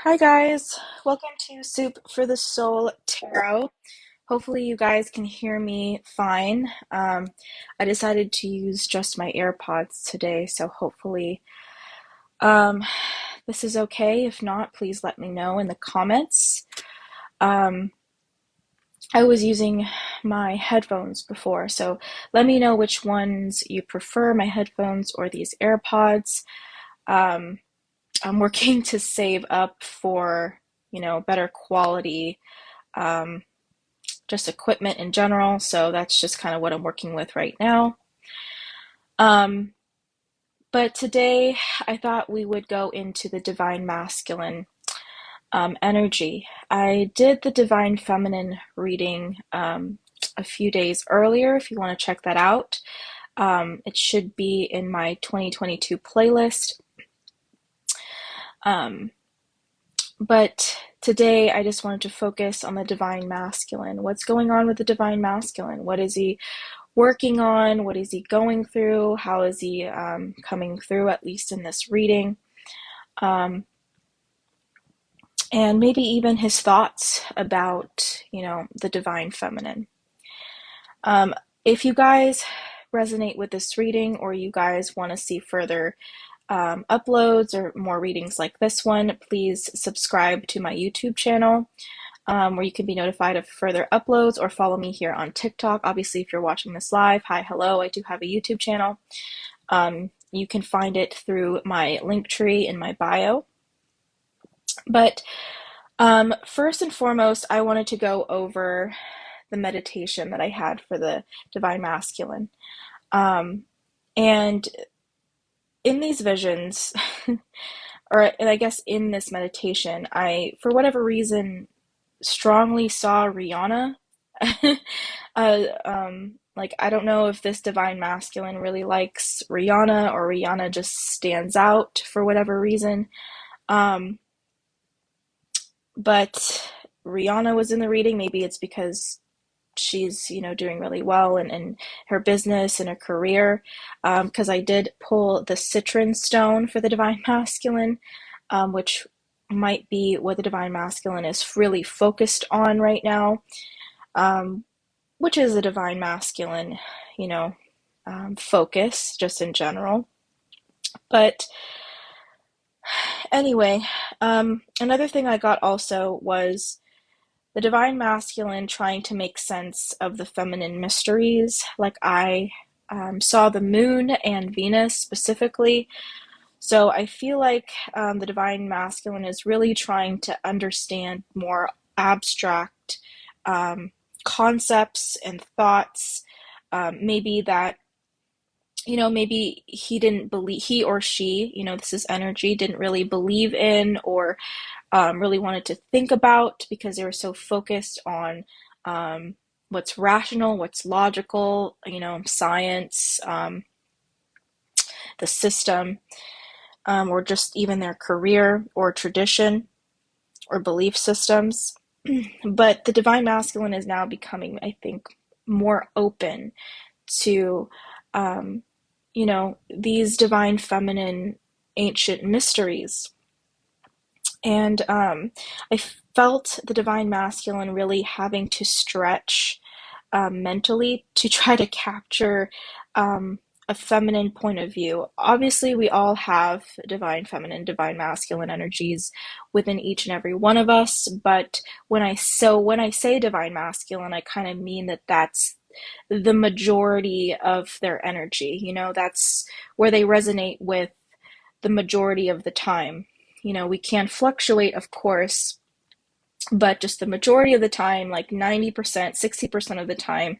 Hi guys, welcome to Soup for the Soul Tarot. Hopefully you guys can hear me fine. I decided to use just my AirPods today, so hopefully um, this is okay. If not, please let me know in the comments. Um, I was using my headphones before, so let me know which ones you prefer, my headphones or these AirPods. Um, I'm working to save up for, better quality, um, just equipment in general. So that's just kind of what I'm working with right now. Um, but today I thought we would go into the divine masculine energy. I did the divine feminine reading a few days earlier if you want to check that out. It should be in my 2022 playlist. Um, But today I just wanted to focus on the divine masculine. What's going on with the divine masculine? What is he working on? What is he going through? How is he coming through, at least in this reading? Um, and maybe even his thoughts about, the divine feminine. Um, if you guys resonate with this reading or you guys want to see further uploads or more readings like this one, please subscribe to my YouTube channel. Where you can be notified of further uploads, or follow me here on TikTok. Obviously, if you're watching this live, hi, hello, I do have a YouTube channel. You can find it through my link tree in my bio. But first and foremost, I wanted to go over the meditation that I had for the divine masculine. And in these visions, and I guess in this meditation, I, for whatever reason, strongly saw Rihanna. Like, I don't know if this divine masculine really likes Rihanna or Rihanna just stands out for whatever reason. Um, but Rihanna was in the reading. Maybe it's because she's, doing really well in her business and her career. Because I did pull the citron stone for the divine masculine, which might be what the divine masculine is really focused on right now. Which is a divine masculine, you know, focus just in general. But anyway, another thing I got also was the divine masculine trying to make sense of the feminine mysteries. Like I saw the moon and Venus specifically. So I feel like the divine masculine is really trying to understand more abstract um, concepts and thoughts. Maybe that, maybe he or she, this is energy, didn't really believe in or really wanted to think about because they were so focused on what's rational, what's logical, science, the system, or just even their career or tradition or belief systems. But the divine masculine is now becoming, I think, more open to, um, these divine feminine ancient mysteries. And I felt the divine masculine really having to stretch mentally to try to capture a feminine point of view. Obviously, we all have divine feminine, divine masculine energies within each and every one of us. But when I say divine masculine, I kind of mean that that's the majority of their energy. That's where they resonate with the majority of the time. We can fluctuate, of course, but just the majority of the time, like 90%, 60% of the time,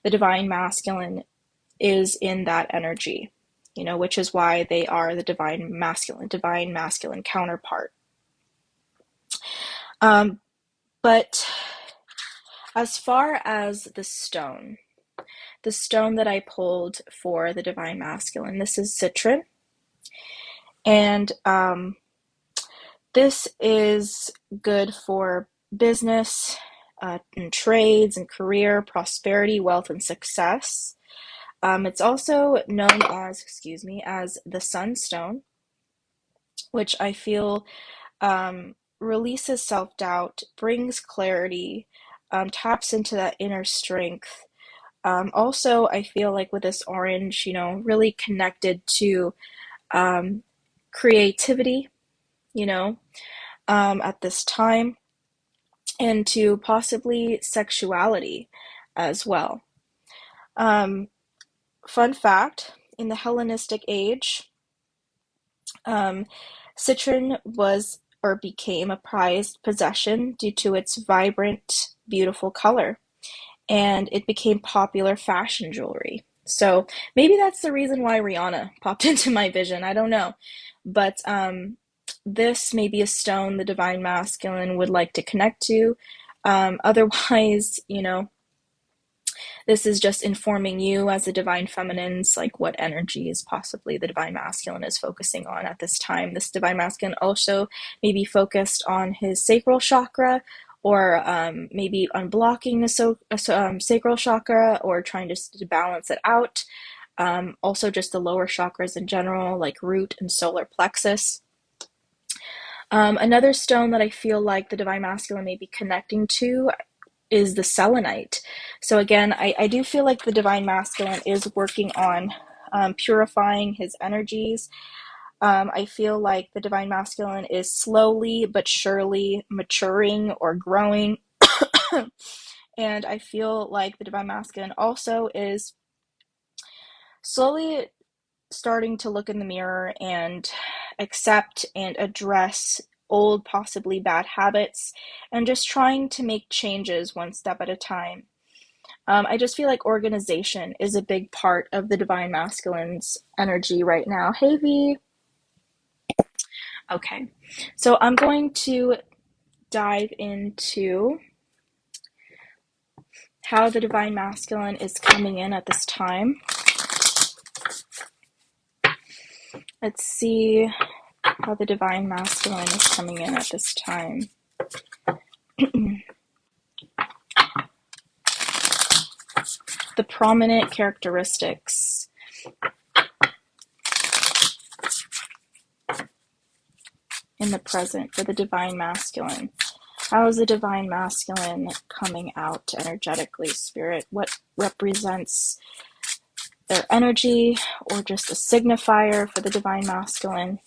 the divine masculine is in that energy, which is why they are the divine masculine counterpart. But as far as the stone that I pulled for the divine masculine, this is citron. And this is good for business and trades and career, prosperity, wealth, and success. It's also known as the sunstone, which I feel releases self-doubt, brings clarity, taps into that inner strength. Also, I feel like with this orange, really connected to um, creativity, you know, at this time, and to possibly sexuality as well. Um, Fun fact, in the Hellenistic age, um, citron was or became a prized possession due to its vibrant, beautiful color, and it became popular fashion jewelry. So maybe that's the reason why Rihanna popped into my vision. I don't know. But this may be a stone the divine masculine would like to connect to. Otherwise, this is just informing you as the divine feminines, like what energies possibly the divine masculine is focusing on at this time. This divine masculine also may be focused on his sacral chakra, or maybe unblocking the sacral chakra, or trying to balance it out. Also, just the lower chakras in general, like root and solar plexus. Another stone that I feel like the divine masculine may be connecting to is the selenite. So again, I do feel like the divine masculine is working on purifying his energies. I feel like the divine masculine is slowly but surely maturing or growing. And I feel like the divine masculine also is slowly starting to look in the mirror and accept and address old, possibly bad habits, and just trying to make changes one step at a time. I just feel like organization is a big part of the divine masculine's energy right now. Hey, V. Okay, so I'm going to dive into how the divine masculine is coming in at this time. Let's see how the divine masculine is coming in at this time. The prominent characteristics. In the present for the divine masculine. How is the divine masculine coming out energetically, Spirit? What represents their energy, or just a signifier for the divine masculine?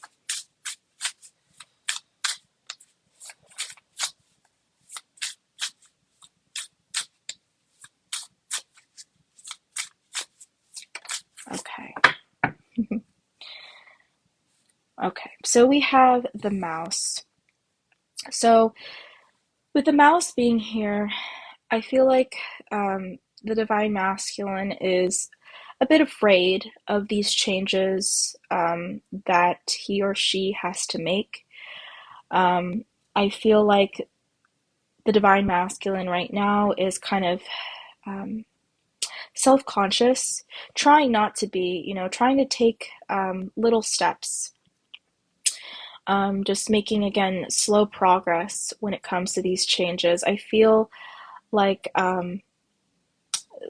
Okay. Okay, so we have the mouse. So with the mouse being here, I feel like the divine masculine is a bit afraid of these changes that he or she has to make. I feel like the divine masculine right now is kind of self-conscious, trying not to be, trying to take little steps, just making, again, slow progress when it comes to these changes. I feel like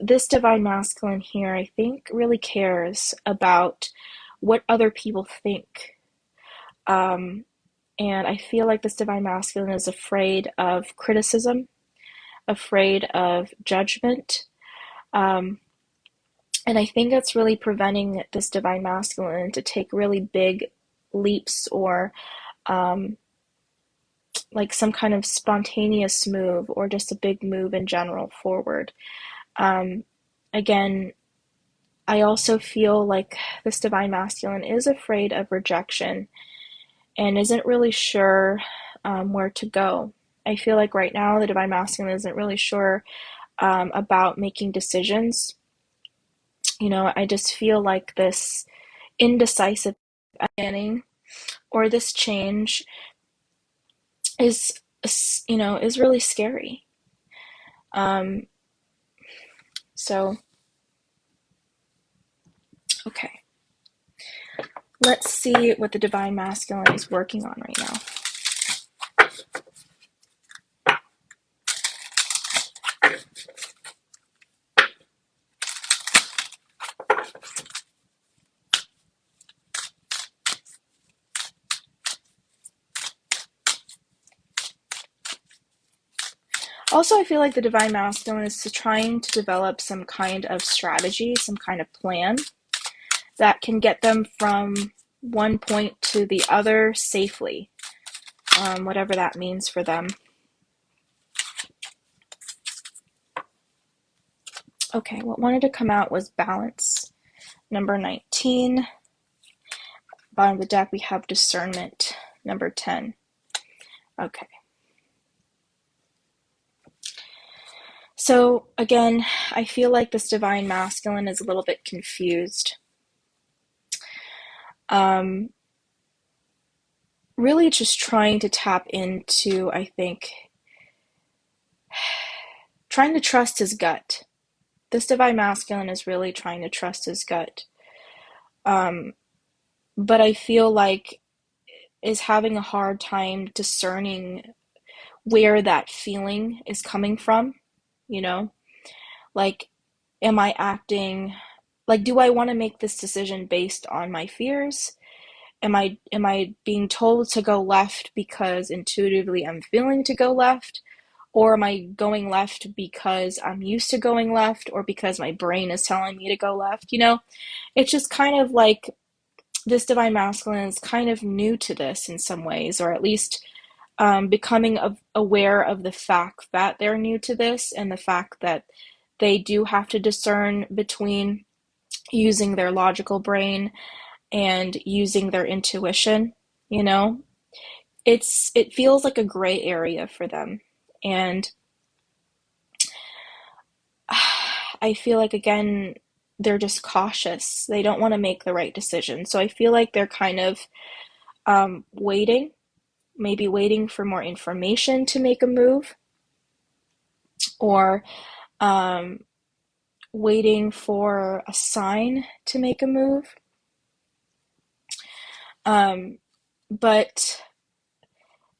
this divine masculine here, I think, really cares about what other people think. And I feel like this divine masculine is afraid of criticism, afraid of judgment. And I think it's really preventing this divine masculine to take really big leaps, or like some kind of spontaneous move, or just a big move in general forward. Again, I also feel like this divine masculine is afraid of rejection and isn't really sure where to go. I feel like right now the divine masculine isn't really sure about making decisions. I just feel like this indecisive beginning, or this change, is is really scary. So okay, let's see what the divine masculine is working on right now. Also, I feel like the divine masculine is trying to develop some kind of strategy, some kind of plan that can get them from one point to the other safely, whatever that means for them. Okay, what wanted to come out was balance. Number 19. Bottom of the deck, we have discernment. Number 10. Okay. So again, I feel like this divine masculine is a little bit confused. Really just trying to tap into, I think, trying to trust his gut. This divine masculine is really trying to trust his gut. But I feel like is having a hard time discerning where that feeling is coming from, you know? Like, am I acting, like, do I want to make this decision based on my fears? Am I being told to go left because intuitively I'm feeling to go left? Or am I going left because I'm used to going left or because my brain is telling me to go left? It's just kind of like this divine masculine is kind of new to this in some ways, or at least becoming aware of the fact that they're new to this and the fact that they do have to discern between using their logical brain and using their intuition. It feels like a gray area for them. And I feel like, again, they're just cautious. They don't want to make the right decision. So I feel like they're kind of waiting, maybe waiting for more information to make a move, or waiting for a sign to make a move. But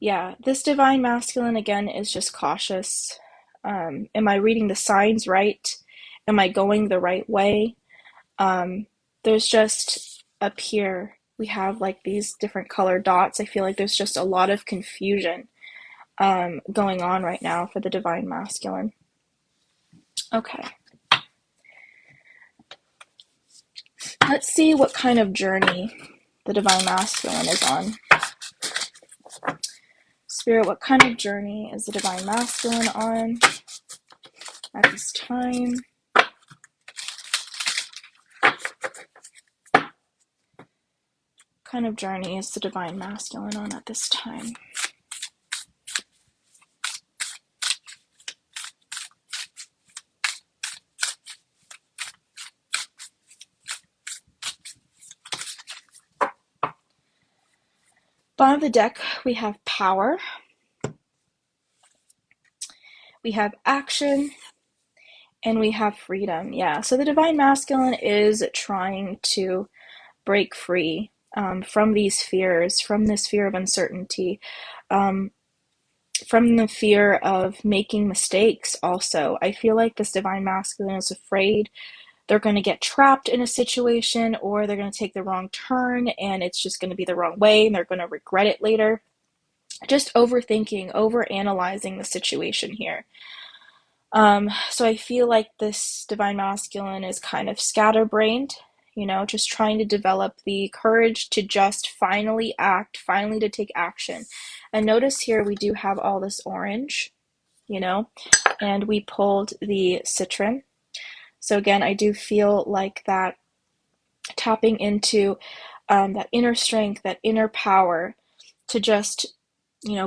yeah, this divine masculine, again, is just cautious. Am I reading the signs right? Am I going the right way? There's just up here, we have like these different colored dots. I feel like there's just a lot of confusion going on right now for the divine masculine. Okay. Let's see what kind of journey the divine masculine is on. Spirit, what kind of journey is the divine masculine on at this time? What kind of journey is the divine masculine on at this time? Bottom of the deck, we have power. We have action. And we have freedom. Yeah, so the divine masculine is trying to break free from these fears, from this fear of uncertainty, from the fear of making mistakes also. I feel like this divine masculine is afraid they're going to get trapped in a situation, or they're going to take the wrong turn and it's just going to be the wrong way and they're going to regret it later. Just overthinking, overanalyzing the situation here. So I feel like this divine masculine is kind of scatterbrained, just trying to develop the courage to just finally act, finally to take action. And notice here we do have all this orange, and we pulled the citron. So again, I do feel like that tapping into that inner strength, that inner power to just,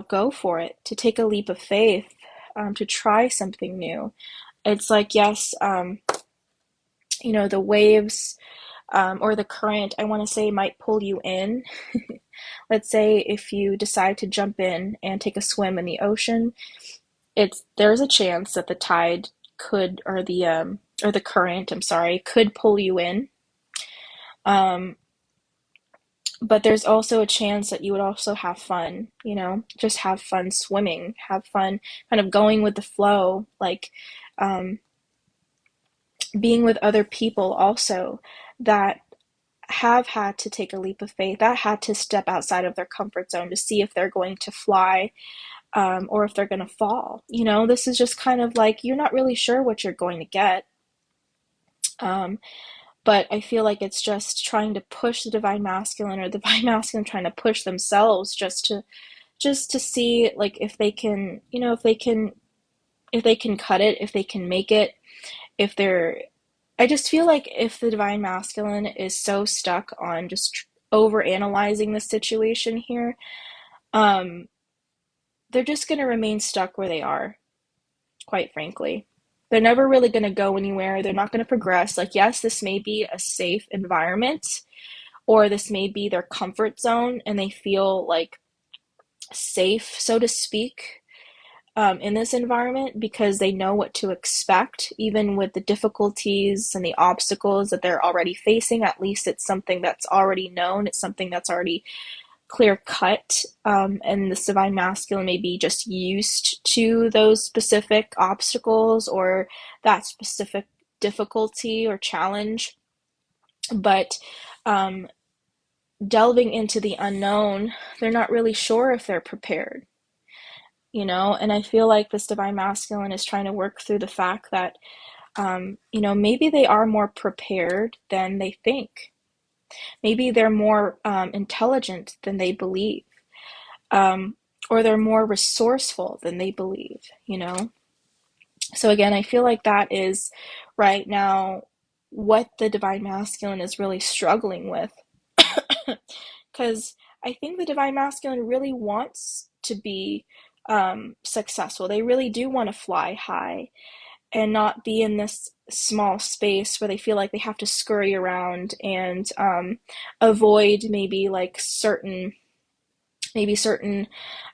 go for it, to take a leap of faith, to try something new. It's like, yes, the waves or the current, I want to say, might pull you in. Let's say if you decide to jump in and take a swim in the ocean, there's a chance that the tide could, or the current, I'm sorry, could pull you in. But there's also a chance that you would also have fun, just have fun swimming, have fun kind of going with the flow, like being with other people also that have had to take a leap of faith, that had to step outside of their comfort zone to see if they're going to fly or if they're going to fall. You know, this is just kind of like you're not really sure what you're going to get. Um, but I feel like it's just trying to push the divine masculine, or the divine masculine trying to push themselves just to see like if they can, you know, if they can cut it, if they can make it, if they're I just feel like if the divine masculine is so stuck on just over analyzing the situation here, um, they're just going to remain stuck where they are, quite frankly. They're never really going to go anywhere. They're not going to progress. Like, yes, this may be a safe environment, or this may be their comfort zone, and they feel like safe, so to speak, in this environment because they know what to expect, even with the difficulties and the obstacles that they're already facing. At least it's something that's already known, it's something that's already clear cut, and this divine masculine may be just used to those specific obstacles or that specific difficulty or challenge. But delving into the unknown, they're not really sure if they're prepared, you know. And I feel like this divine masculine is trying to work through the fact that you know, maybe they are more prepared than they think. Maybe they're more intelligent than they believe, um, or they're more resourceful than they believe, you know. So again, I feel like that is right now what the divine masculine is really struggling with, because I think the divine masculine really wants to be successful. They really do want to fly high and not be in this small space where they feel like they have to scurry around and avoid maybe certain,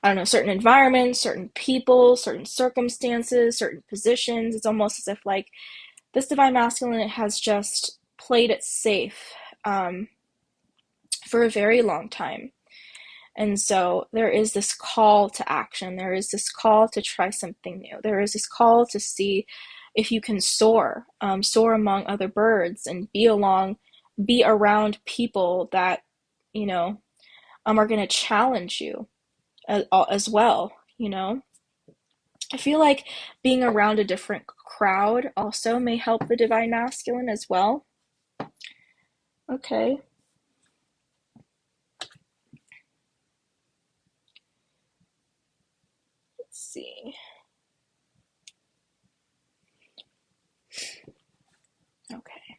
I don't know, certain environments, certain people, certain circumstances, certain positions. It's almost as if like this divine masculine has just played it safe for a very long time. And so there is this call to action. There is this call to try something new. There is this call to see if you can soar, soar among other birds and be around people that, you know, are going to challenge you as well, you know. I feel like being around a different crowd also may help the divine masculine as well. Okay. Let's see. Okay.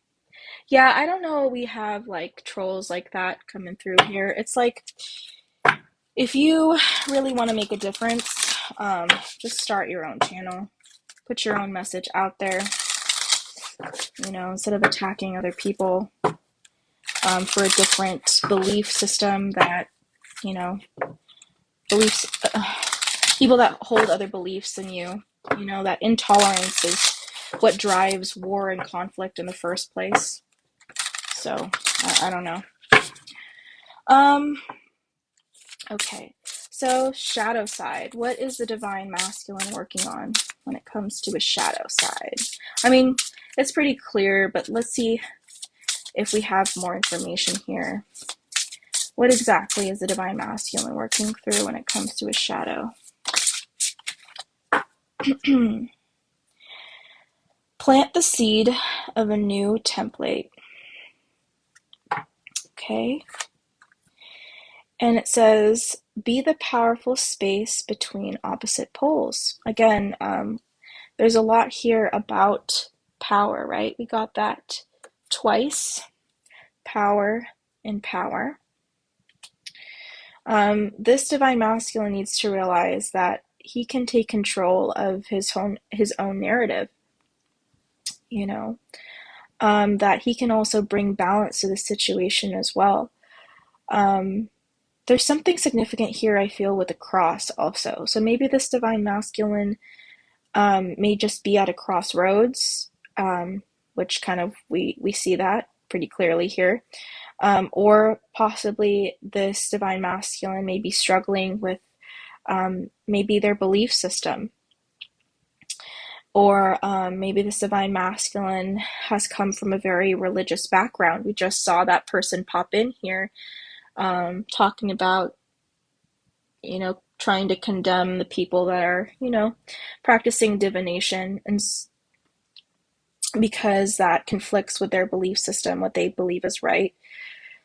Yeah, I don't know. We have like trolls like that coming through here. It's like if you really want to make a difference, just start your own channel. Put your own message out there, you know, instead of attacking other people for a different belief system that, you know, beliefs, people that hold other beliefs than you, you know, that intolerance is what drives war and conflict in the first place. So, I don't know. Okay. So, shadow side. What is the divine masculine working on when it comes to a shadow side? I mean, it's pretty clear, but let's see if we have more information here. What exactly is the divine masculine working through when it comes to a shadow? Plant the seed of a new template. Okay. And it says, be the powerful space between opposite poles. Again, there's a lot here about power, right? We got that twice, power and power. This divine masculine needs to realize that he can take control of his own narrative, you know, that he can also bring balance to the situation as well. There's something significant here, I feel, with the cross also. So maybe this divine masculine may just be at a crossroads, which kind of we see that pretty clearly here. Or possibly this divine masculine may be struggling with maybe their belief system. Or maybe this divine masculine has come from a very religious background. We just saw that person pop in here talking about trying to condemn the people that are, practicing divination, and because that conflicts with their belief system, what they believe is right.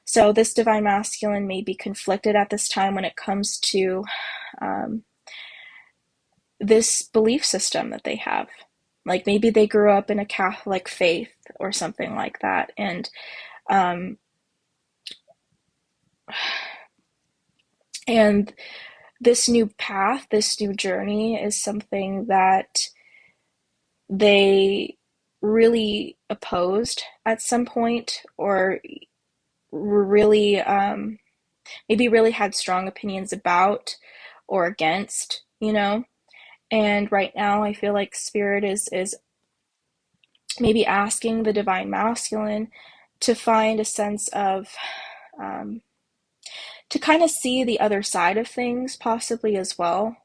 So this divine masculine may be conflicted at this time when it comes to um, this belief system that they have. Like maybe they grew up in a Catholic faith or something like that, um, and this new path, this new journey is something that they really opposed at some point, or were really maybe really had strong opinions about or against, And right now I feel like spirit is maybe asking the divine masculine to find a sense of um, to kind of see the other side of things possibly as well.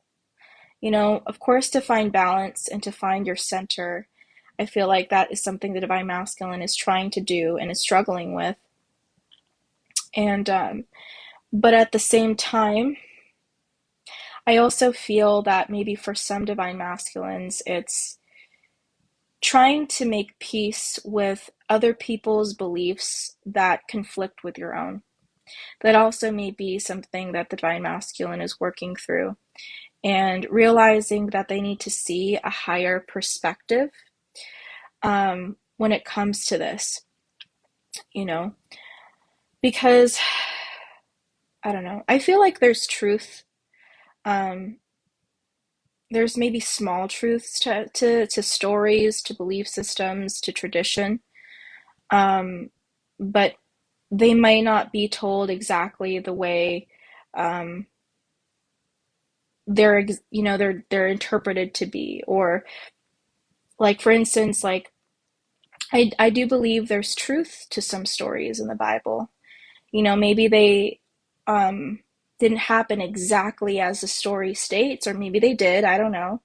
Of course, to find balance and to find your center. I feel like that is something the divine masculine is trying to do and is struggling with. And but at the same time, I also feel that maybe for some divine masculines, it's trying to make peace with other people's beliefs that conflict with your own. That also may be something that the divine masculine is working through, and realizing that they need to see a higher perspective when it comes to this, you know, because I don't know. I feel like there's truth. Um, there's maybe small truths to stories, to belief systems, to tradition, um, but they may not be told exactly the way um, they're interpreted to be. Or like for instance, like I do believe there's truth to some stories in the Bible. Maybe they um, didn't happen exactly as the story states, or maybe they did. I don't know.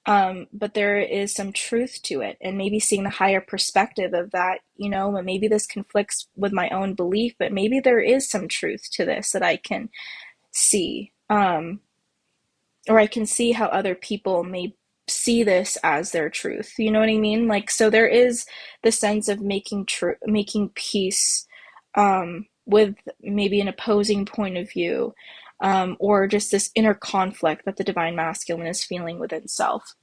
But there is some truth to it, and maybe seeing the higher perspective of that, and maybe this conflicts with my own belief, but maybe there is some truth to this that I can see, or I can see how other people may see this as their truth. You know what I mean? Like, so there is the sense of making peace with maybe an opposing point of view, or just this inner conflict that the divine masculine is feeling within self.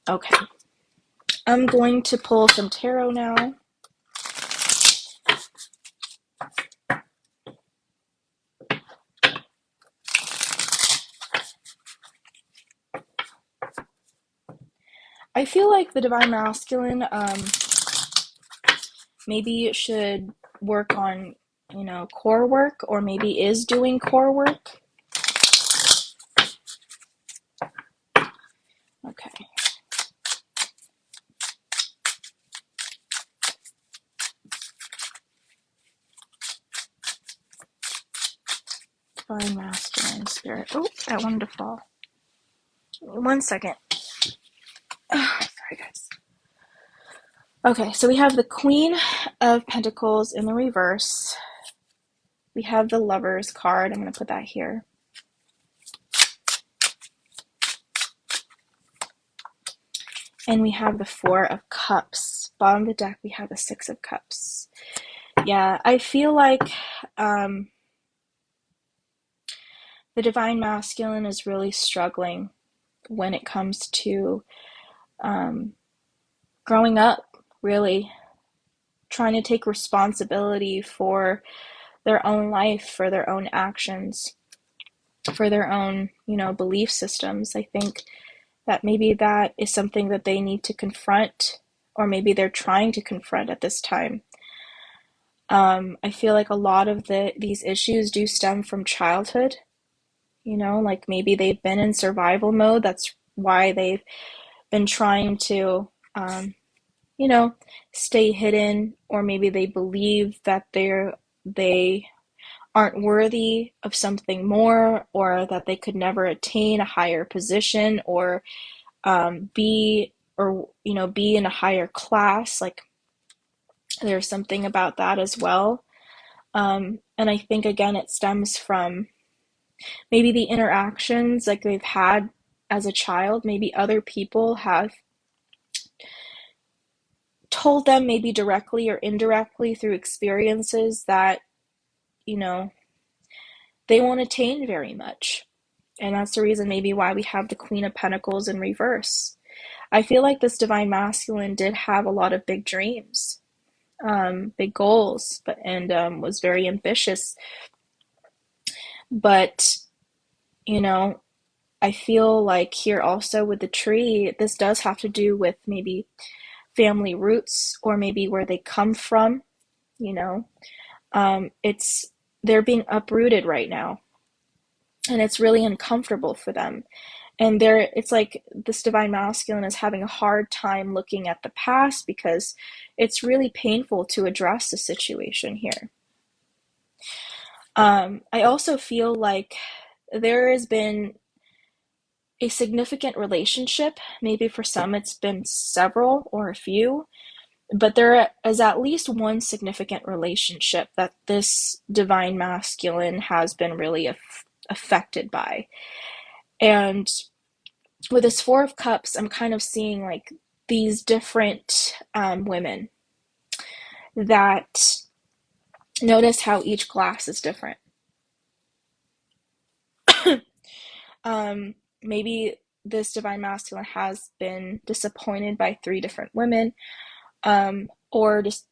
Okay, I'm going to pull some tarot now. I feel like the divine masculine maybe should work on, core work, or maybe is doing core work. Okay. Divine masculine spirit. Oh, I wanted to fall. 1 second. Sorry, guys. Okay, so we have the Queen of Pentacles in the reverse. We have the Lovers card. I'm going to put that here. And we have the Four of Cups. Bottom of the deck, we have the Six of Cups. Yeah, I feel like the divine masculine is really struggling when it comes to growing up, really trying to take responsibility for their own life, for their own actions, for their own, belief systems. I think that maybe that is something that they need to confront, or maybe they're trying to confront at this time. I feel like a lot of these issues do stem from childhood, like maybe they've been in survival mode. That's why they've been trying to, stay hidden, or maybe they believe that they aren't worthy of something more, or that they could never attain a higher position, or be in a higher class. Like there's something about that as well. And I think again it stems from Maybe the interactions like they've had as a child, maybe other people have told them, maybe directly or indirectly through experiences, that, you know, they won't attain very much. And that's the reason maybe why we have the Queen of Pentacles in reverse. I feel like this divine masculine did have a lot of big dreams, big goals, and was very ambitious. But, you know, I feel like here also with the tree, this does have to do with maybe family roots or maybe where they come from, you know. It's they're being uprooted right now, and it's really uncomfortable for them. And it's like this divine masculine is having a hard time looking at the past because it's really painful to address the situation here. I also feel like there has been a significant relationship. Maybe for some it's been several or a few, but there is at least one significant relationship that this divine masculine has been really affected by. And with this Four of Cups, I'm kind of seeing like these different women that notice how each glass is different. Maybe this divine masculine has been disappointed by three different women, or just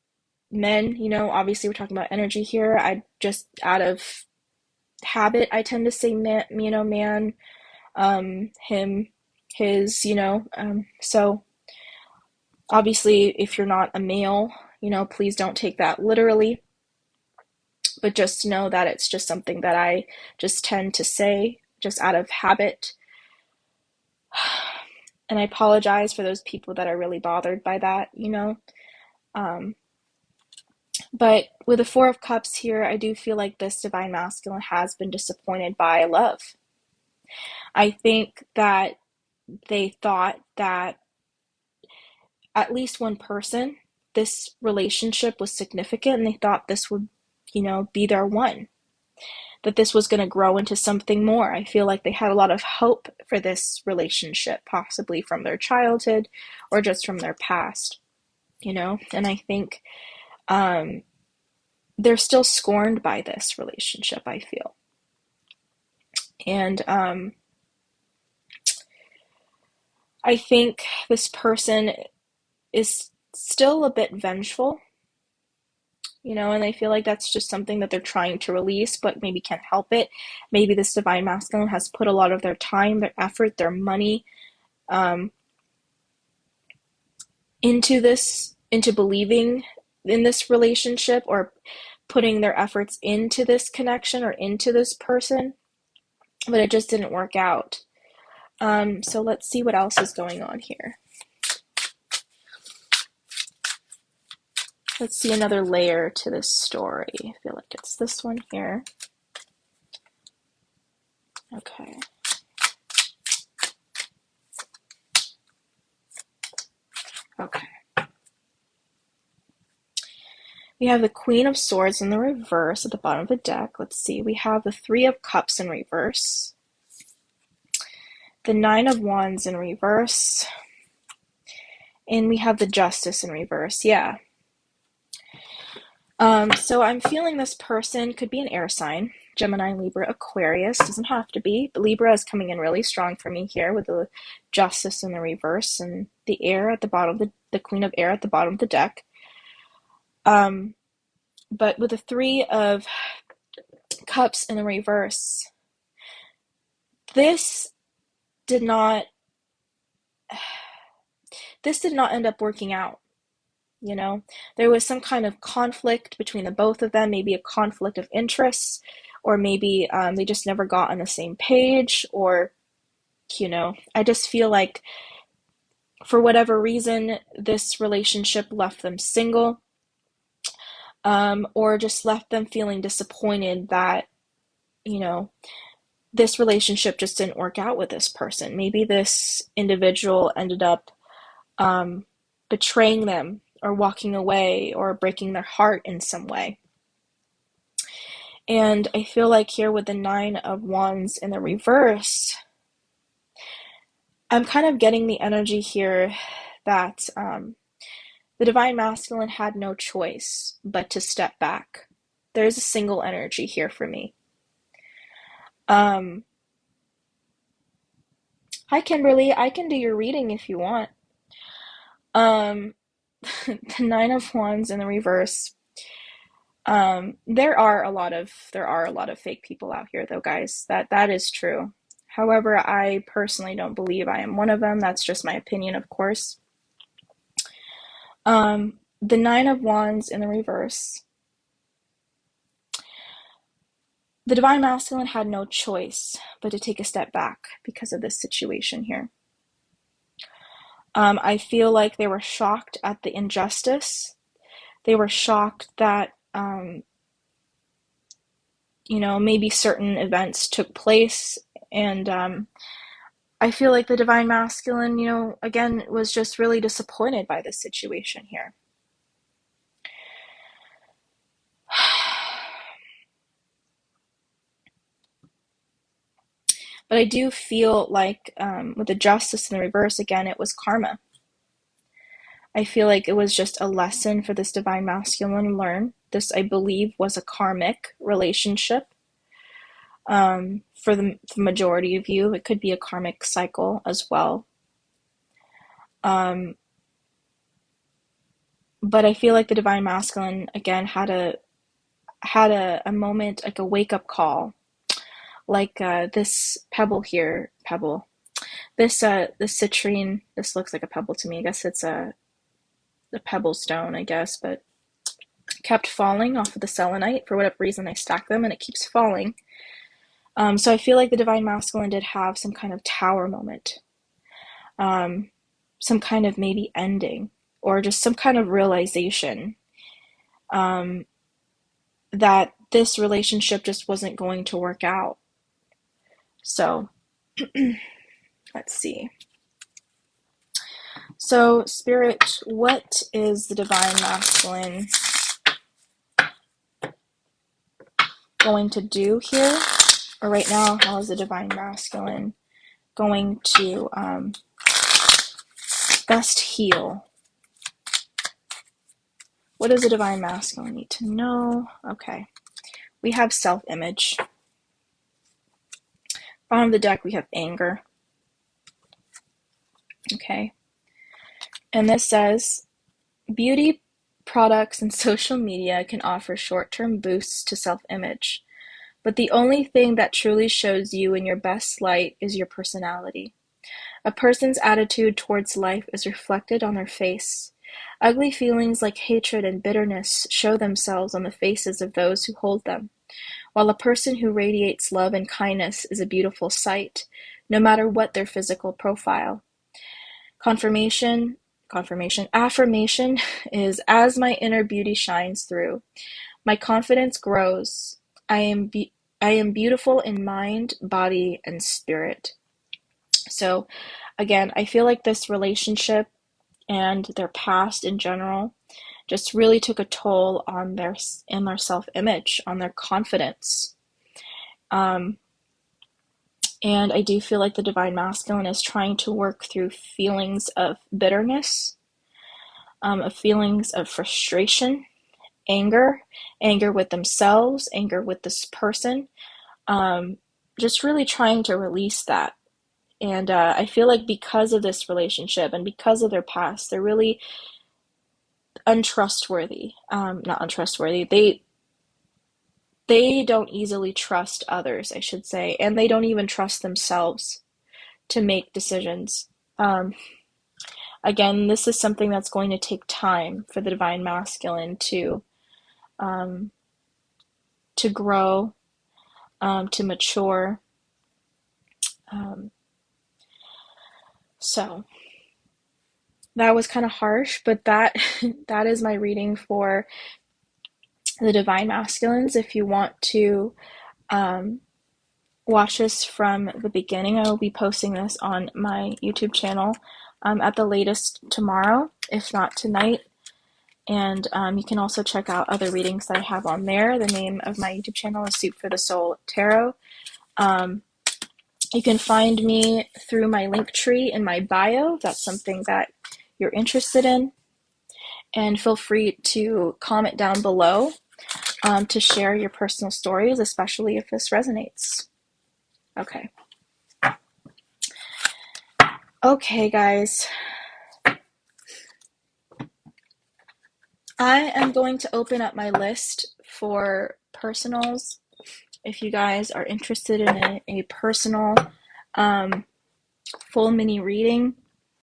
men. Obviously we're talking about energy here. I just, out of habit, I tend to say man, man, him, his, so obviously if you're not a male, please don't take that literally, but just know that it's just something that I just tend to say just out of habit. And I apologize for those people that are really bothered by that, But with the Four of Cups here, I do feel like this divine masculine has been disappointed by love. I think that they thought that at least one person, this relationship was significant, and they thought this would, be their one, that this was going to grow into something more. I feel like they had a lot of hope for this relationship, possibly from their childhood or just from their past, and I think they're still scorned by this relationship, I feel. And I think this person is still a bit vengeful, and I feel like that's just something that they're trying to release, but maybe can't help it. Maybe this divine masculine has put a lot of their time, their effort, their money into believing in this relationship, or putting their efforts into this connection or into this person, but it just didn't work out. So let's see what else is going on here. Let's see another layer to this story. I feel like it's this one here. Okay. Okay. We have the Queen of Swords in the reverse at the bottom of the deck. Let's see. We have the Three of Cups in reverse. The Nine of Wands in reverse. And we have the Justice in reverse. Yeah. So I'm feeling this person could be an air sign. Gemini, Libra, Aquarius. Doesn't have to be. But Libra is coming in really strong for me here with the Justice in the reverse and the air at the bottom, the Queen of Air at the bottom of the deck. But with the Three of Cups in the reverse, this did not end up working out. There was some kind of conflict between the both of them, maybe a conflict of interests, or maybe they just never got on the same page, or, I just feel like for whatever reason, this relationship left them single, or just left them feeling disappointed that, this relationship just didn't work out with this person. Maybe this individual ended up betraying them, or walking away, or breaking their heart in some way. And I feel like here with the Nine of Wands in the reverse, I'm kind of getting the energy here that the Divine Masculine had no choice but to step back. There's a single energy here for me. Hi, Kimberly. I can do your reading if you want. The Nine of Wands in the reverse. There are a lot of fake people out here, though, guys. That is true. However, I personally don't believe I am one of them. That's just my opinion, of course. The Nine of Wands in the reverse. The Divine Masculine had no choice but to take a step back because of this situation here. I feel like they were shocked at the injustice. They were shocked that, maybe certain events took place. And I feel like the Divine Masculine, again, was just really disappointed by this situation here. But I do feel like with the Justice in the reverse, again, it was karma. I feel like it was just a lesson for this Divine Masculine to learn. This, I believe, was a karmic relationship. For the majority of you, it could be a karmic cycle as well. But I feel like the Divine Masculine, again, had a moment, like a wake-up call. Like this pebble here, this citrine, this looks like a pebble to me. I guess it's a pebble stone, I guess, but kept falling off of the selenite. For whatever reason, I stacked them and it keeps falling. So I feel like the Divine Masculine did have some kind of tower moment, some kind of maybe ending, or just some kind of realization that this relationship just wasn't going to work out. So let's see. So, Spirit, what is the Divine Masculine going to do here? Or right now, how is the Divine Masculine going to best heal? What does the Divine Masculine need to know? Okay. We have self-image. Bottom of the deck, we have anger. Okay. And this says, beauty products and social media can offer short-term boosts to self-image, but the only thing that truly shows you in your best light is your personality. A person's attitude towards life is reflected on their face. Ugly feelings like hatred and bitterness show themselves on the faces of those who hold them, while a person who radiates love and kindness is a beautiful sight, no matter what their physical profile. Affirmation is, as my inner beauty shines through, my confidence grows. I am beautiful in mind, body, and spirit. So, again, I feel like this relationship and their past in general just really took a toll on their self-image, on their confidence. And I do feel like the Divine Masculine is trying to work through feelings of bitterness, of feelings of frustration, anger with themselves, anger with this person, just really trying to release that. And I feel like because of this relationship and because of their past, they're really untrustworthy. Not untrustworthy. They don't easily trust others, I should say, and they don't even trust themselves to make decisions. Again, this is something that's going to take time for the Divine Masculine to grow, to mature. So that was kind of harsh, but that is my reading for the Divine Masculines. If you want to watch this from the beginning, I will be posting this on my YouTube channel at the latest tomorrow, if not tonight. And you can also check out other readings that I have on there. The name of my YouTube channel is Soup for the Soul Tarot. You can find me through my link tree in my bio if that's something that you're interested in. And feel free to comment down below to share your personal stories, especially if this resonates. Okay. Okay, guys. I am going to open up my list for personals. If you guys are interested in a personal full mini reading,